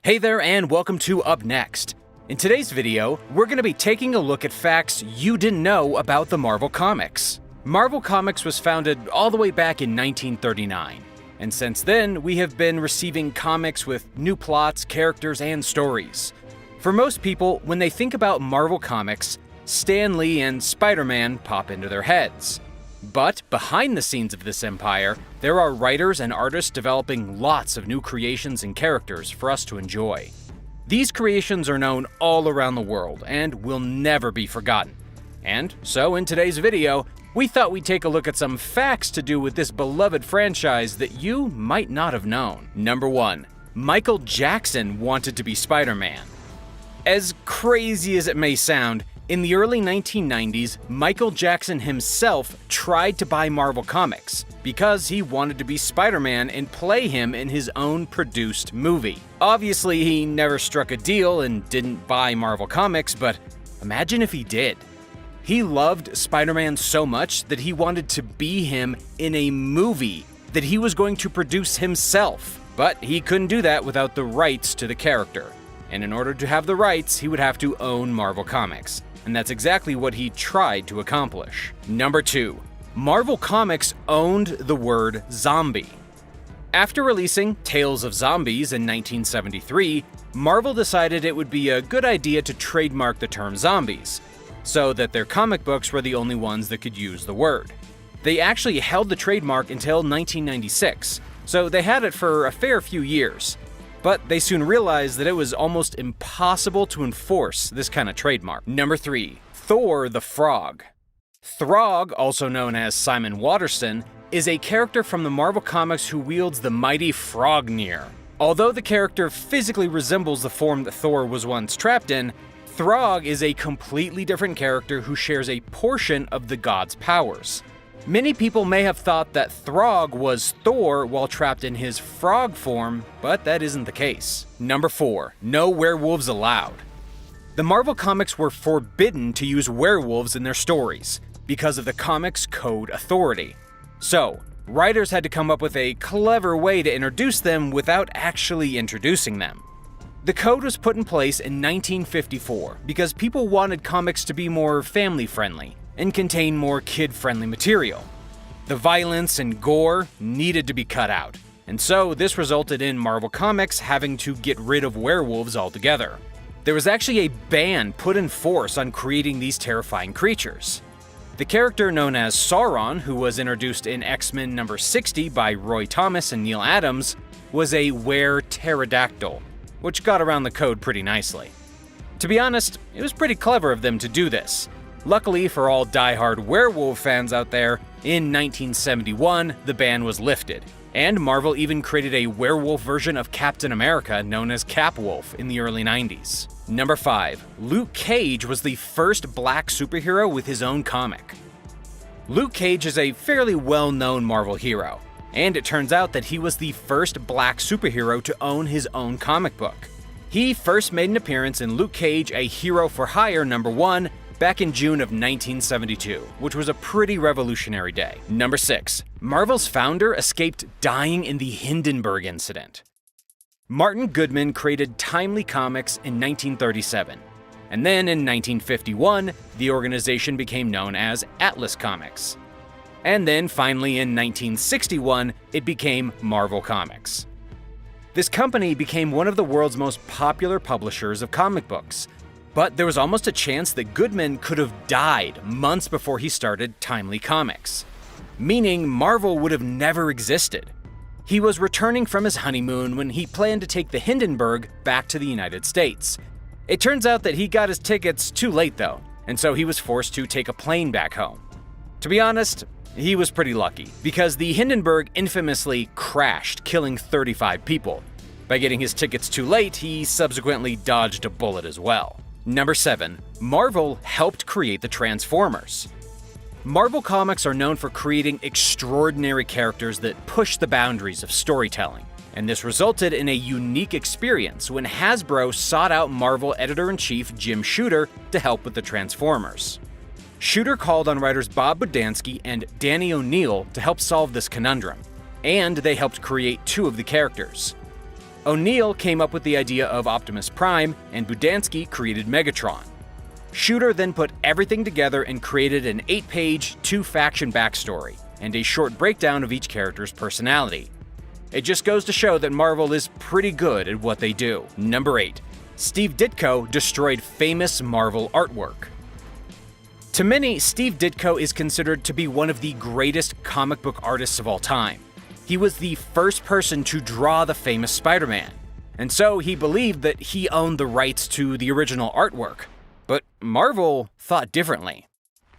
Hey there and welcome to Up Next. In today's video, we're going to be taking a look at facts you didn't know about the Marvel Comics. Marvel Comics was founded all the way back in 1939, and since then we have been receiving comics with new plots, characters, and stories. For most people, when they think about Marvel Comics, Stan Lee and Spider-Man pop into their heads. But behind the scenes of this empire, there are writers and artists developing lots of new creations and characters for us to enjoy. These creations are known all around the world and will never be forgotten. And so in today's video, we thought we'd take a look at some facts to do with this beloved franchise that you might not have known. Number 1. Michael Jackson wanted to be Spider-Man. As crazy as it may sound, in the early 1990s, Michael Jackson himself tried to buy Marvel Comics because he wanted to be Spider-Man and play him in his own produced movie. Obviously, he never struck a deal and didn't buy Marvel Comics, but imagine if he did. He loved Spider-Man so much that he wanted to be him in a movie that he was going to produce himself. But he couldn't do that without the rights to the character. And in order to have the rights, he would have to own Marvel Comics. And that's exactly what he tried to accomplish. Number 2. Marvel Comics owned the word zombie. After releasing Tales of Zombies in 1973, Marvel decided it would be a good idea to trademark the term zombies, so that their comic books were the only ones that could use the word. They actually held the trademark until 1996, so they had it for a fair few years. But they soon realized that it was almost impossible to enforce this kind of trademark. Number 3. Thor the Frog. Throg, also known as Simon Waterston, is a character from the Marvel Comics who wields the mighty Frognir. Although the character physically resembles the form that Thor was once trapped in, Throg is a completely different character who shares a portion of the god's powers. Many people may have thought that Throg was Thor while trapped in his frog form, but that isn't the case. Number 4. No werewolves allowed. The Marvel Comics were forbidden to use werewolves in their stories because of the Comics Code Authority. So, writers had to come up with a clever way to introduce them without actually introducing them. The code was put in place in 1954 because people wanted comics to be more family-friendly and contain more kid-friendly material. The violence and gore needed to be cut out, and so this resulted in Marvel Comics having to get rid of werewolves altogether. There was actually a ban put in force on creating these terrifying creatures. The character known as Sauron, who was introduced in X-Men number 60 by Roy Thomas and Neil Adams, was a were-pterodactyl, which got around the code pretty nicely. To be honest, it was pretty clever of them to do this. Luckily for all die-hard werewolf fans out there, in 1971, the ban was lifted, and Marvel even created a werewolf version of Captain America known as Capwolf in the early 90s. Number 5. Luke Cage was the first black superhero with his own comic. Luke Cage is a fairly well-known Marvel hero, and it turns out that he was the first black superhero to own his own comic book. He first made an appearance in Luke Cage, A Hero for Hire number 1, back in June of 1972, which was a pretty revolutionary day. Number 6. Marvel's founder escaped dying in the Hindenburg incident. Martin Goodman created Timely Comics in 1937, and then in 1951, the organization became known as Atlas Comics. And then finally in 1961, it became Marvel Comics. This company became one of the world's most popular publishers of comic books, but there was almost a chance that Goodman could have died months before he started Timely Comics, meaning Marvel would have never existed. He was returning from his honeymoon when he planned to take the Hindenburg back to the United States. It turns out that he got his tickets too late though, and so he was forced to take a plane back home. To be honest, he was pretty lucky, because the Hindenburg infamously crashed, killing 35 people. By getting his tickets too late, he subsequently dodged a bullet as well. Number 7. Marvel helped create the Transformers. Marvel Comics are known for creating extraordinary characters that push the boundaries of storytelling, and this resulted in a unique experience when Hasbro sought out Marvel editor-in-chief Jim Shooter to help with the Transformers. Shooter called on writers Bob Budiansky and Danny O'Neill to help solve this conundrum, and they helped create 2 of the characters. O'Neill came up with the idea of Optimus Prime, and Budansky created Megatron. Shooter then put everything together and created an 8-page, 2-faction backstory, and a short breakdown of each character's personality. It just goes to show that Marvel is pretty good at what they do. Number 8. Steve Ditko destroyed famous Marvel artwork. To many, Steve Ditko is considered to be one of the greatest comic book artists of all time. He was the first person to draw the famous Spider-Man, and so he believed that he owned the rights to the original artwork. But Marvel thought differently.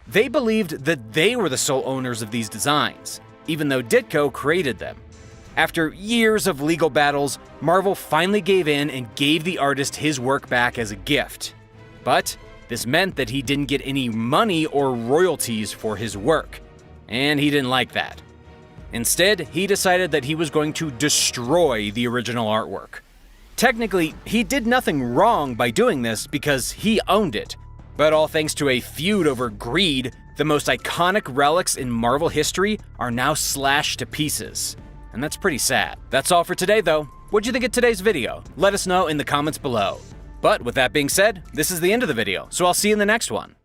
They believed that they were the sole owners of these designs, even though Ditko created them. After years of legal battles, Marvel finally gave in and gave the artist his work back as a gift. But this meant that he didn't get any money or royalties for his work, and he didn't like that. Instead, he decided that he was going to destroy the original artwork. Technically, he did nothing wrong by doing this because he owned it, but all thanks to a feud over greed, the most iconic relics in Marvel history are now slashed to pieces. And that's pretty sad. That's all for today though. What'd you think of today's video? Let us know in the comments below. But with that being said, this is the end of the video, so I'll see you in the next one.